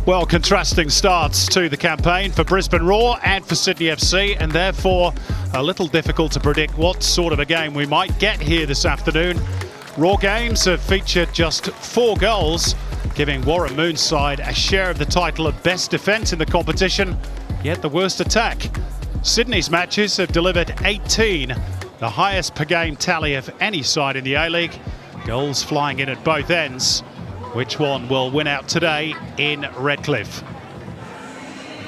Well, contrasting starts to the campaign for Brisbane Roar and for Sydney FC, and therefore a little difficult to predict what sort of a game we might get here this afternoon. Roar games have featured just 4 goals, giving Warren Moon's side a share of the title of best defence in the competition, yet the worst attack. Sydney's matches have delivered 18, the highest per game tally of any side in the A-League. Goals flying in at both ends. Which one will win out today in Redcliffe?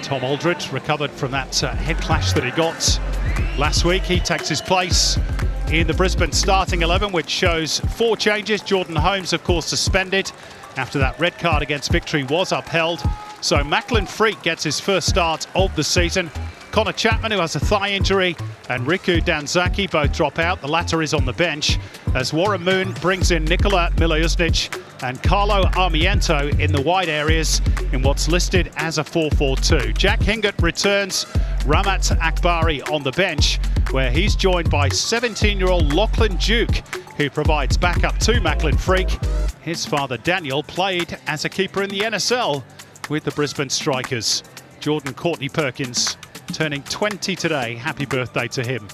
Tom Aldred recovered from that head clash that he got last week. He takes his place in the Brisbane starting 11, which shows 4 changes. Jordan Holmes, of course, suspended after that red card against Victory was upheld. So Macklin Freak gets his first start of the season. Connor Chapman, who has a thigh injury, and Riku Danzaki both drop out. The latter is on the bench as Warren Moon brings in Nikola Milojevic and Carlo Armiento in the wide areas in what's listed as a 4-4-2. Jack Hingott returns Ramat Akbari on the bench, where he's joined by 17-year-old Lachlan Duke, who provides backup to Macklin Freak. His father Daniel played as a keeper in the NSL with the Brisbane Strikers. Jordan Courtney Perkins turning 20 today. Happy birthday to him.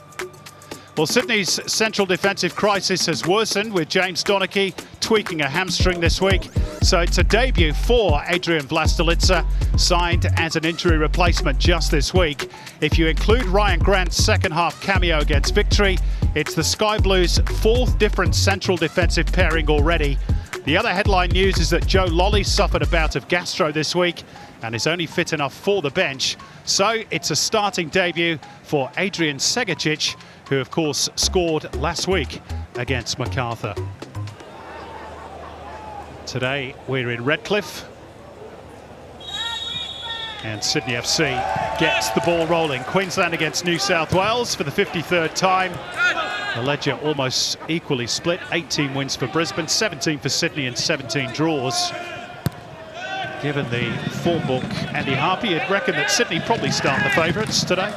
Well, Sydney's central defensive crisis has worsened with James Donachie tweaking a hamstring this week. So it's a debut for Adrian Vlastelica, signed as an injury replacement just this week. If you include Ryan Grant's second half cameo against Victory, it's the Sky Blues' 4th different central defensive pairing already. The other headline news is that Joe Lolly suffered a bout of gastro this week and is only fit enough for the bench. So it's a starting debut for Adrian Segacic, who of course scored last week against MacArthur. Today we're in Redcliffe, and Sydney FC gets the ball rolling. Queensland against New South Wales for the 53rd time. The ledger almost equally split. 18 wins for Brisbane, 17 for Sydney and 17 draws. Given the form book, Andy Harpy, you'd reckon that Sydney probably start the favourites today.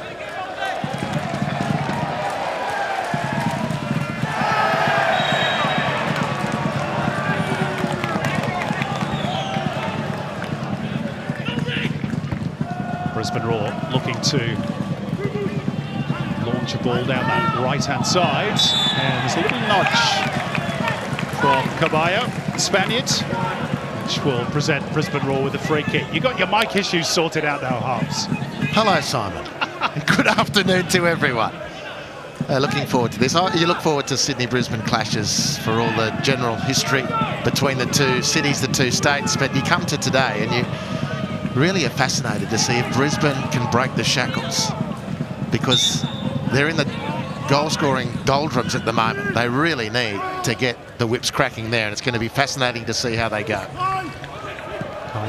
Brisbane Roar looking to launch a ball down that right-hand side, and there's a little nudge from Caballo, the Spaniard, which will present Brisbane Roar with a free kick. You got your mic issues sorted out now, Harps. Hello, Simon. Good afternoon to everyone. Looking forward to this. You look forward to Sydney-Brisbane clashes for all the general history between the two cities, the two states, but you come to today and you really are fascinated to see if Brisbane can break the shackles, because they're in the goal-scoring doldrums at the moment. They really need to get the whips cracking there, and it's going to be fascinating to see how they go.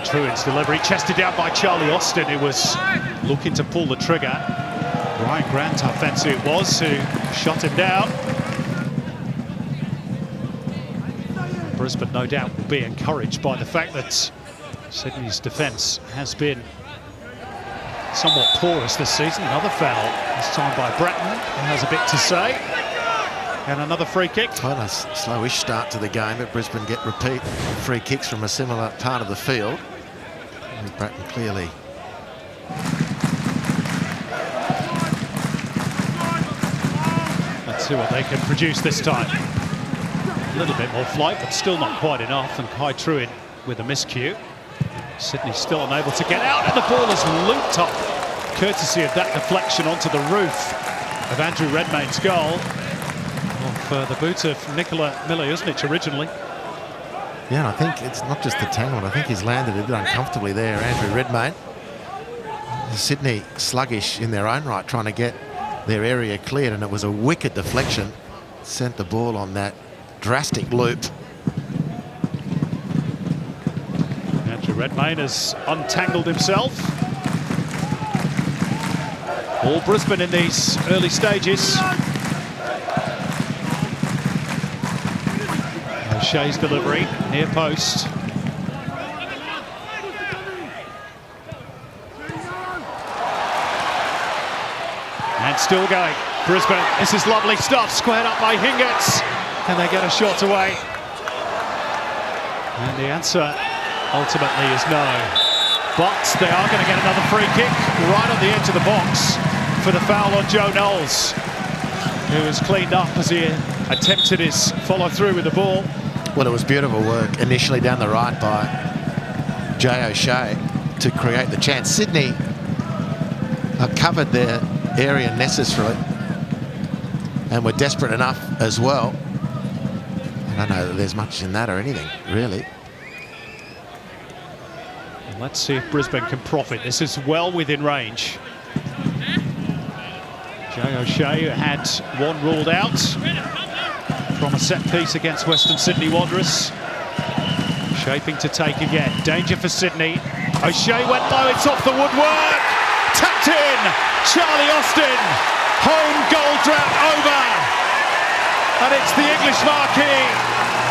Truin's delivery chested down by Charlie Austin, who was looking to pull the trigger. Ryan Grant, I fancy it was, who shot him down. Brisbane no doubt will be encouraged by the fact that Sydney's defence has been somewhat porous this season. Another foul, this time by Bratton, who has a bit to say. And another free kick. Quite a slowish start to the game, but Brisbane get repeat free kicks from a similar part of the field. And Bratton clearly let's see what they can produce this time. A little bit more flight, but still not quite enough. And Kai Truin with a miscue. Sydney still unable to get out, and the ball is looped up, courtesy of that deflection onto the roof of Andrew Redmayne's goal. Off the boot of Nikola Milojevic originally. Yeah, I think it's not just the tangle. I think he's landed a bit uncomfortably there, Andrew Redmayne. Sydney sluggish in their own right, trying to get their area cleared, and it was a wicked deflection. Sent the ball on that drastic loop. Andrew Redmayne has untangled himself. All Brisbane in these early stages. O'Shea's delivery, near post. And still going. Brisbane, this is lovely stuff, squared up by Hingott. Can they get a shot away? And the answer ultimately is no. But they are going to get another free kick right on the edge of the box for the foul on Joe Knowles, who was cleaned up as he attempted his follow-through with the ball. Well, it was beautiful work initially down the right by Jay O'Shea to create the chance. Sydney covered their area necessarily and were desperate enough as well. I don't know that there's much in that or anything, really. Let's see if Brisbane can profit. This is well within range. Jay O'Shea had one ruled out from a set piece against Western Sydney Wanderers. Shaping to take again. Danger for Sydney. O'Shea went low, it's off the woodwork. Tapped in. Charlie Austin. Home goal drought over. And it's the English marquee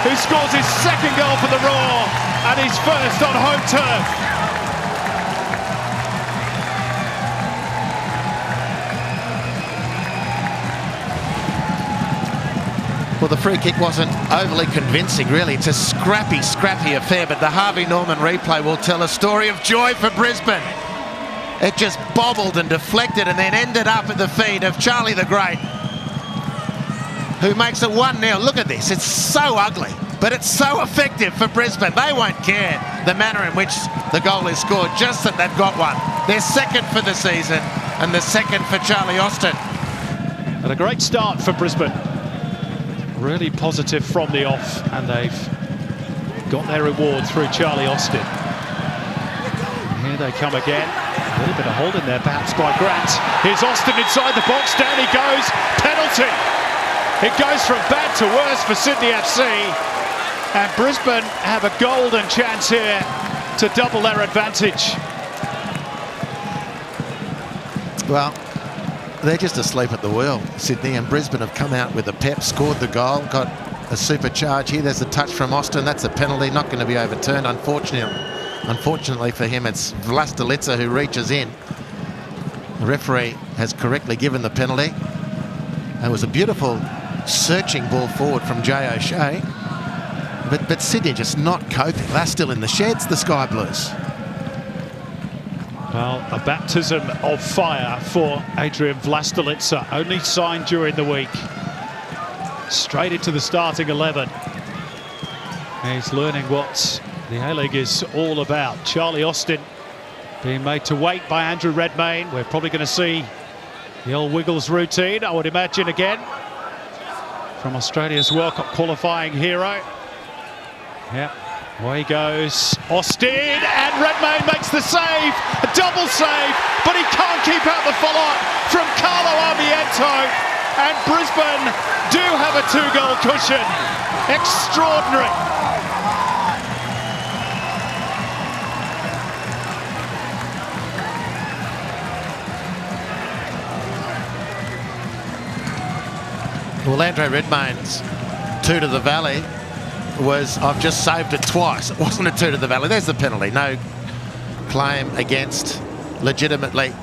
who scores his second goal for the Roar and his first on home turf. Well, the free kick wasn't overly convincing, really. It's a scrappy affair, but the Harvey Norman replay will tell a story of joy for Brisbane. It just bobbled and deflected and then ended up at the feet of Charlie the Great, who makes it 1-0. Look at this. It's so ugly, but it's so effective for Brisbane. They won't care the manner in which the goal is scored, just that they've got one. Their second for the season and the second for Charlie Austin. And a great start for Brisbane. Really positive from the off, and they've got their reward through Charlie Austin. And here they come again. A little bit of hold in there, perhaps by Grant. Here's Austin inside the box. Down he goes. Penalty. It goes from bad to worse for Sydney FC. And Brisbane have a golden chance here to double their advantage. Well, they're just asleep at the wheel, Sydney, and Brisbane have come out with a pep, scored the goal, got a super charge here. There's a touch from Austin. That's a penalty, not going to be overturned. Unfortunately for him, it's Vlastelica who reaches in. The referee has correctly given the penalty. It was a beautiful searching ball forward from Jay O'Shea. But Sydney just not coping. They're still in the sheds, the Sky Blues. Well, a baptism of fire for Adrian Vlastelica, only signed during the week. Straight into the starting 11. He's learning what the A-League is all about. Charlie Austin being made to wait by Andrew Redmayne. We're probably going to see the old Wiggles routine, I would imagine, again, from Australia's World Cup qualifying hero. Yep. Away goes Austin, and Redmayne makes the save, a double save, but he can't keep out the follow-up from Carlo Armiento, and Brisbane do have a 2-goal cushion. Extraordinary. Well, Andre Redmayne's 2 to the Valley was, I've just saved it twice. It wasn't a 2 to the Valley. There's the penalty. No claim against, legitimately,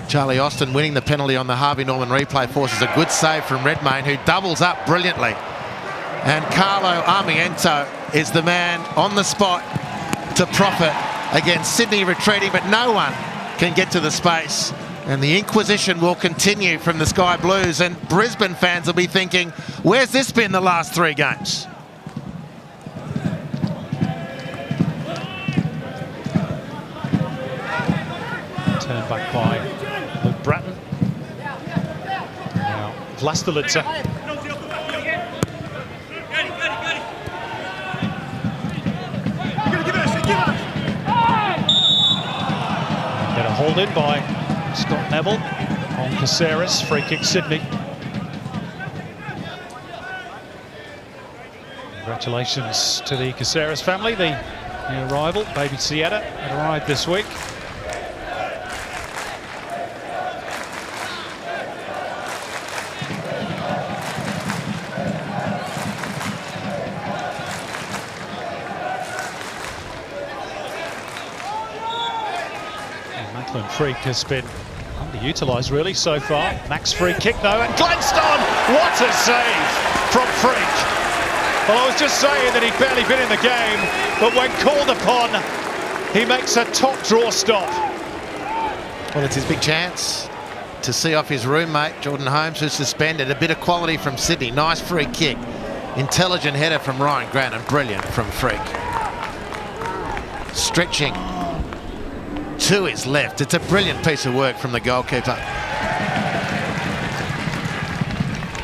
Charlie Austin. Winning the penalty on the Harvey Norman replay forces a good save from Redmayne, who doubles up brilliantly. And Carlo Armiento is the man on the spot to profit against Sydney retreating, but no one can get to the space. And the Inquisition will continue from the Sky Blues, and Brisbane fans will be thinking, where's this been the last 3 games? Turned back by Luke Bratton. Now Vlastelica. Better hold in by Scott Neville on Caceres. Free kick Sydney. Congratulations to the Caceres family. The new arrival, baby Sienna, had arrived this week. Freak has been underutilised really so far. Max free kick though, and Glenstone, what a save from Freak. Well, I was just saying that he'd barely been in the game, but when called upon, he makes a top draw stop. Well, it's his big chance to see off his roommate, Jordan Holmes, who's suspended. A bit of quality from Sydney. Nice free kick. Intelligent header from Ryan Grant and brilliant from Freak. Stretching to his left. It's a brilliant piece of work from the goalkeeper.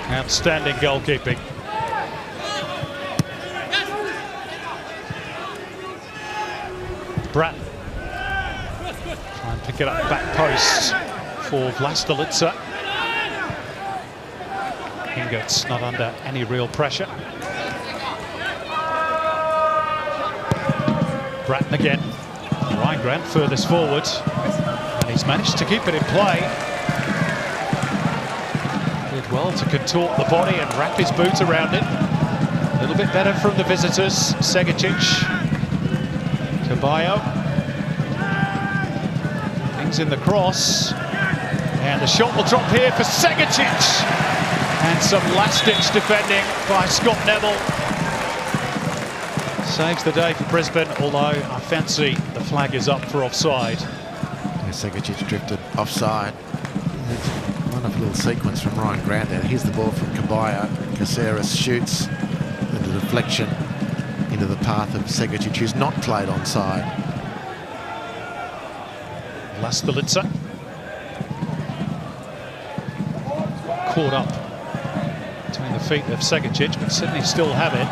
Outstanding goalkeeping. Bratton. Try and pick it up back post for Vlastelica. Hingert's not under any real pressure. Bratton again. Ryan Grant furthest forward. And he's managed to keep it in play. Did well to contort the body and wrap his boot around it. A little bit better from the visitors. Segicic. Caballo. Things in the cross. And the shot will drop here for Segicic. And some last-ditch defending by Scott Neville. Saves the day for Brisbane, although I fancy the flag is up for offside. Yeah, Segicic drifted offside. Wonderful little sequence from Ryan Grant there. Here's the ball from Caballo. Caceres shoots the deflection into the path of Segicic, who's not played onside. Vlastelica. Caught up between the feet of Segicic, but Sydney still have it.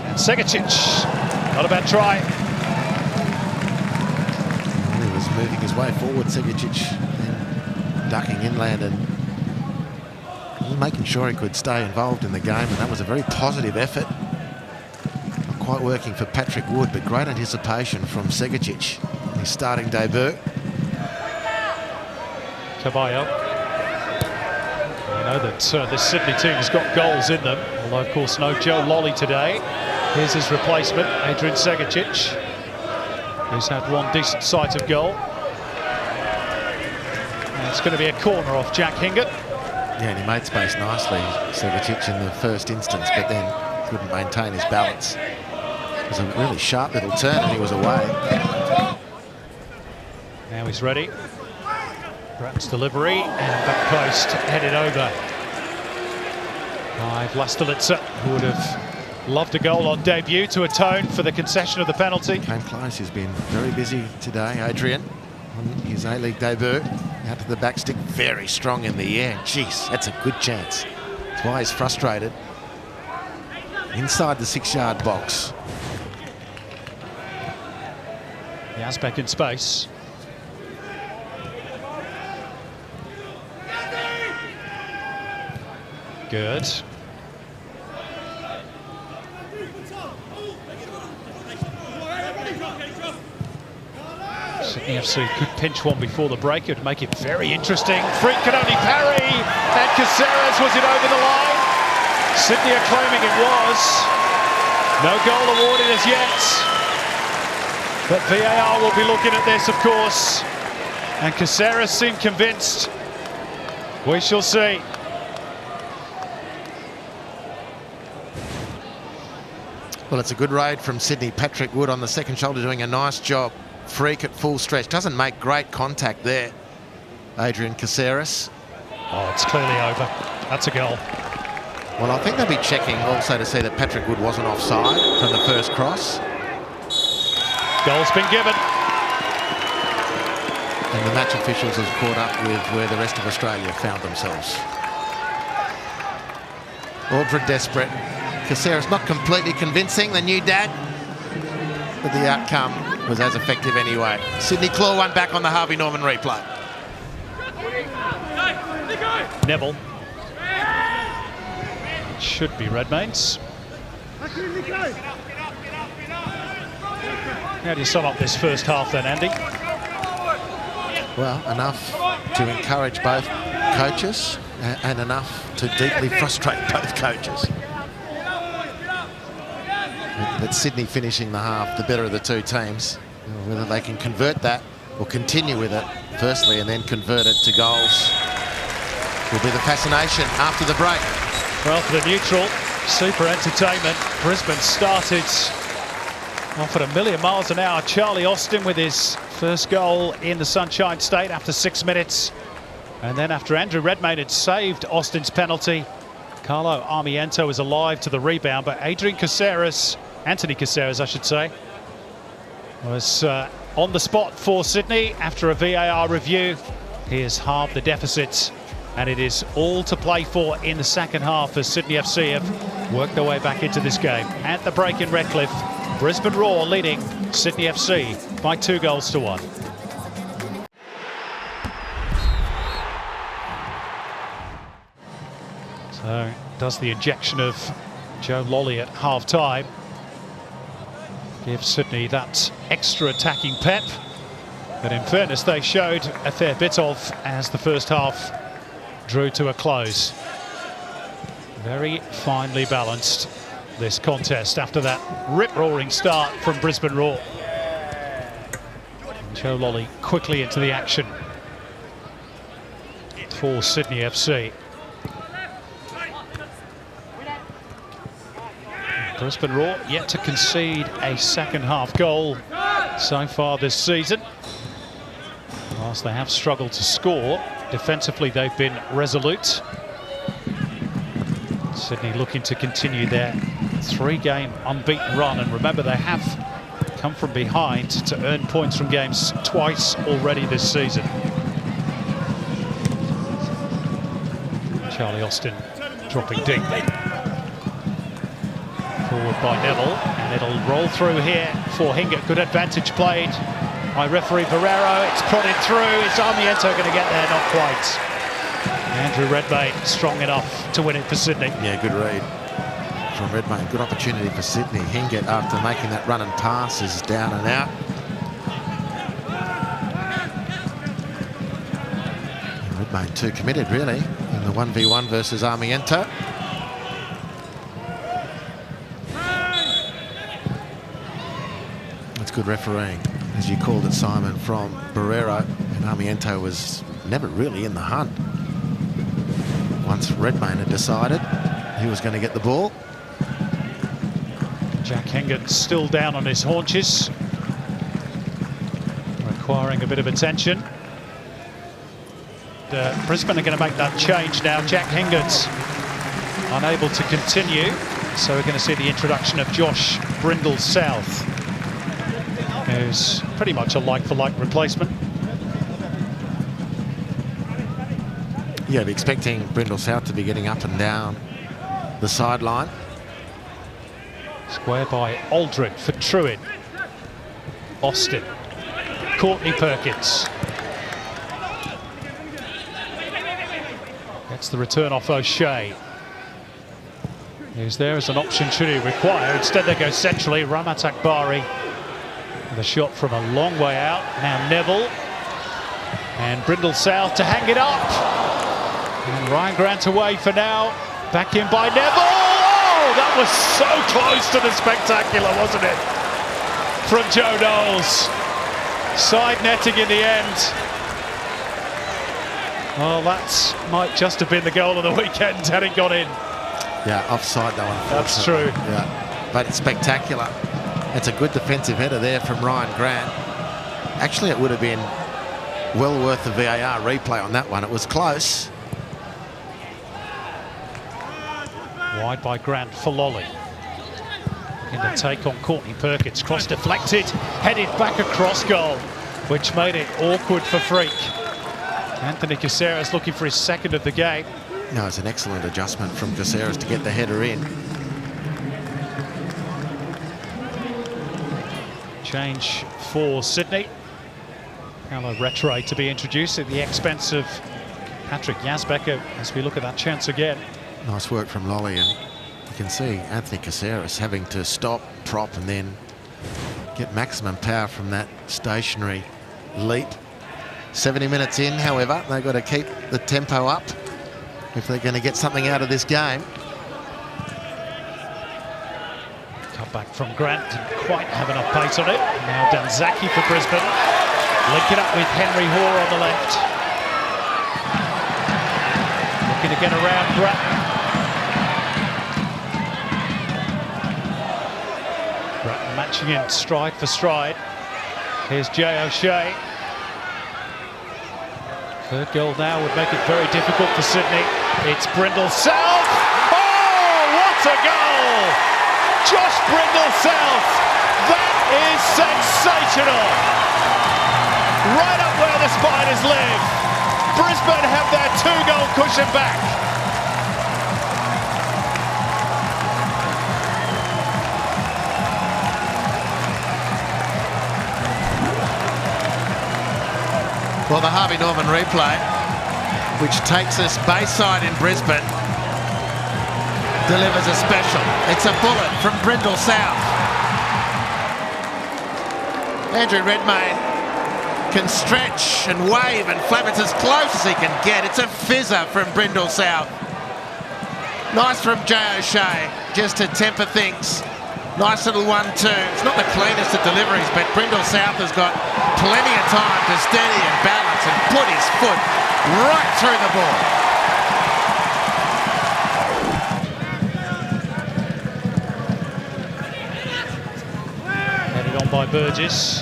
And Segicic, not a bad try. Well, he was moving his way forward, Segicic, and ducking inland and making sure he could stay involved in the game, and that was a very positive effort. Not quite working for Patrick Wood, but great anticipation from Segicic in his starting debut. Caballo. We know that this Sydney team has got goals in them, although of course no Joe Lolly today. Here's his replacement, Adrian Segicic, who's had one decent sight of goal. And it's going to be a corner off Jack Hingert. Yeah, and he made space nicely, Segicic, in the first instance, but then couldn't maintain his balance. It was a really sharp little turn and he was away. Now he's ready. Bratton's delivery and back post headed over by Vlastelica, who would have loved a goal on debut to atone for the concession of the penalty. Came close. He's been very busy today, Adrian, on his A-League debut. Out to the back stick, very strong in the air. Jeez, that's a good chance. That's why he's frustrated. Inside the 6-yard box. Yazbek in space. Good. Sydney FC could pinch one before the break. It would make it very interesting. Freak could only parry, and Caceres, was it over the line? Sydney are claiming it was. No goal awarded as yet. But VAR will be looking at this, of course. And Caceres seemed convinced. We shall see. Well, it's a good raid from Sydney. Patrick Wood on the second shoulder doing a nice job. Freak at full stretch. Doesn't make great contact there, Adrian Caceres. Oh, it's clearly over. That's a goal. Well, I think they'll be checking also to see that Patrick Wood wasn't offside from the first cross. Goal's been given. And the match officials have caught up with where the rest of Australia found themselves. Auburn desperate. Caceres not completely convincing, the new dad, but the outcome was as effective anyway. Sydney claw one back on the Harvey Norman replay. Neville. It should be Redmayne's. How do you sum up this first half then, Andy? Well, enough to encourage both coaches and enough to deeply frustrate both coaches. But Sydney finishing the half, the better of the two teams. Whether they can convert that or continue with it, firstly, and then convert it to goals will be the fascination after the break. Well, for the neutral, super entertainment. Brisbane started Off at a million miles an hour, Charlie Austin with his first goal in the Sunshine State after 6 minutes. And then after Andrew Redmayne had saved Austin's penalty, Carlo Armiento was alive to the rebound, but Anthony Caceres, I should say, was on the spot for Sydney after a VAR review. He has halved the deficit, and it is all to play for in the second half as Sydney FC have worked their way back into this game. At the break in Redcliffe, Brisbane Roar leading Sydney FC by 2-1. So does the injection of Joe Lolly at half-time give Sydney that extra attacking pep that in fairness they showed a fair bit of as the first half drew to a close. Very finely balanced, this contest, after that rip-roaring start from Brisbane Roar. Joe Lolly quickly into the action for Sydney FC. Brisbane Roar yet to concede a second half goal so far this season. Whilst they have struggled to score, defensively they've been resolute. Sydney looking to continue their 3-game unbeaten run, and remember they have come from behind to earn points from games twice already this season. Charlie Austin dropping deep. Forward by Neville, and it'll roll through here for Hingert. Good advantage played by referee Barrero. It's prodded through. Is Armiento going to get there? Not quite. Andrew Redmayne strong enough to win it for Sydney. Yeah, good read from Redmayne. Good opportunity for Sydney. Hingert, after making that run and pass, is down and out. And Redmayne too committed, really, in the 1v1 versus Armiento. That's good refereeing, as you called it, Simon, from Barrero. And Armiento was never really in the hunt. Once Redmayne had decided he was going to get the ball. Jack Hingert still down on his haunches, requiring a bit of attention. Brisbane are going to make that change now. Jack Hingert's unable to continue, so we're going to see the introduction of Josh Brindle-South, who's pretty much a like-for-like replacement. Yeah, I'd be expecting Brindle-South to be getting up and down the sideline. Square by Aldred for Truid. Austin. Courtney Perkins. Gets the return off O'Shea, who's there as an option should he require. Instead they go centrally. Ramat Akbari with a shot from a long way out. Now Neville. And Brindle-South to hang it up. And Ryan Grant away for now. Back in by Neville. Oh, that was so close to the spectacular, wasn't it? From Joe Knowles. Side netting in the end. Well, that might just have been the goal of the weekend had it gone in. Yeah, offside though, unfortunately. That's true. Yeah, but it's spectacular. It's a good defensive header there from Ryan Grant. Actually, it would have been well worth the VAR replay on that one. It was close. Wide by Grant for Lolly. In the take on Courtney Perkins. Cross deflected, headed back across goal, which made it awkward for Freak. Anthony Caceres looking for his second of the game. No, it's an excellent adjustment from Caceres to get the header in. Change for Sydney. Carlo Retray to be introduced at the expense of Patrick Yazbecker as we look at that chance again. Nice work from Lolly, and you can see Anthony Caceres having to stop, prop, and then get maximum power from that stationary leap. 70 minutes in, however, they've got to keep the tempo up if they're going to get something out of this game. Cut back from Grant, didn't quite have enough pace on it. Now Danzaki for Brisbane. Link it up with Henry Hoare on the left. Looking to get around Grant. Bratton matching in stride for stride. Here's Jay O'Shea. Third goal now would make it very difficult for Sydney. It's Brindle South. Oh, what a goal! Josh Brindle South. That is sensational. Right up where the Spiders live. Brisbane have their 2-goal cushion back. Well, the Harvey Norman replay, which takes us Bayside in Brisbane, delivers a special. It's a bullet from Brindle South. Andrew Redmayne can stretch and wave and flap it as close as he can get. It's a fizzer from Brindle South. Nice from Jay O'Shea, just to temper things. Nice little 1-2. It's not the cleanest of deliveries, but Brindle South has got plenty of time to steady and balance and put his foot right through the ball. Headed on by Burgess.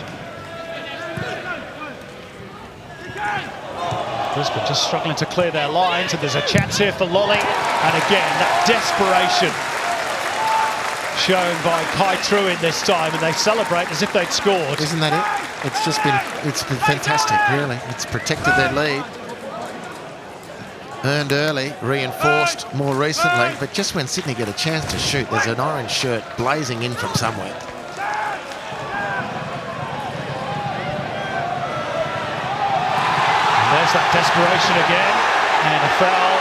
Brisbane just struggling to clear their lines, and there's a chance here for Lolly. And again, that desperation shown by Kai Truin this time, and they celebrate as if they'd scored. Isn't that it? It's been fantastic, really. It's protected their lead. Earned early, reinforced more recently, but just when Sydney get a chance to shoot, there's an orange shirt blazing in from somewhere. And there's that desperation again, and a foul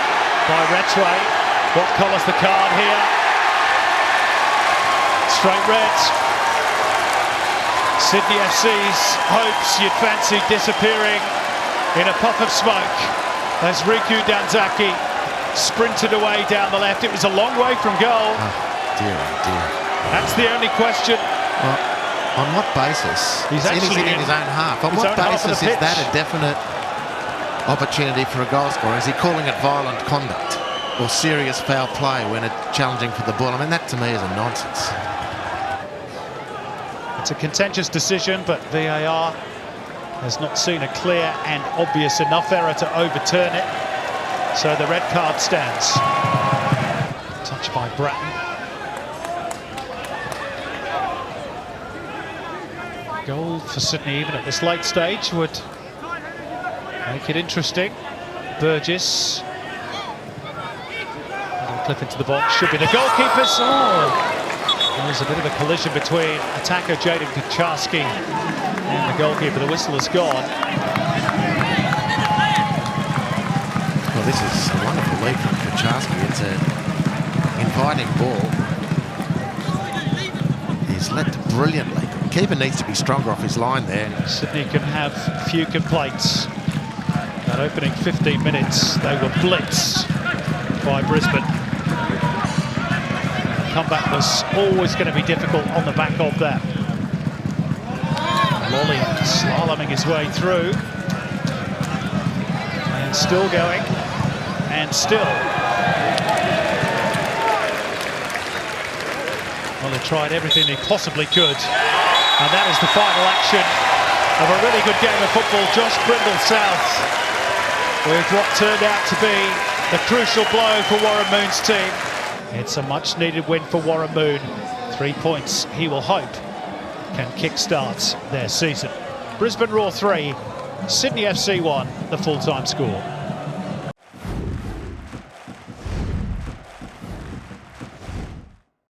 by Retway. What colour's the card here? Straight red. Sydney FC's hopes you'd fancy disappearing in a puff of smoke as Riku Danzaki sprinted away down the left. It was a long way from goal. Oh, dear, dear. That's the only question. Well, on what basis? He's actually in his own half. On what basis is that a definite opportunity for a goal scorer? Is he calling it violent conduct or serious foul play when it's challenging for the ball? I mean, that to me is a nonsense. It's a contentious decision, but VAR has not seen a clear and obvious enough error to overturn it. So the red card stands. Touched by Bratton. Goal for Sydney, even at this late stage, would make it interesting. Burgess. Little clip into the box. Should be the goalkeepers. Oh! There's a bit of a collision between attacker Jaden Kucharski and the goalkeeper. The whistle has gone. Well, this is a wonderful lead from Kucharski. It's an inviting ball. He's led brilliantly. The keeper needs to be stronger off his line there. Sydney can have few complaints. That opening 15 minutes, they were blitzed by Brisbane. Comeback was always going to be difficult on the back of that. Lolly slaloming his way through. And still going. And still. Well, he tried everything he possibly could. And that is the final action of a really good game of football. Josh Brindle South with what turned out to be the crucial blow for Warren Moon's team. It's a much-needed win for Warren Moon. 3 points, he will hope, can kick-start their season. Brisbane Roar 3, Sydney FC 1, the full-time score.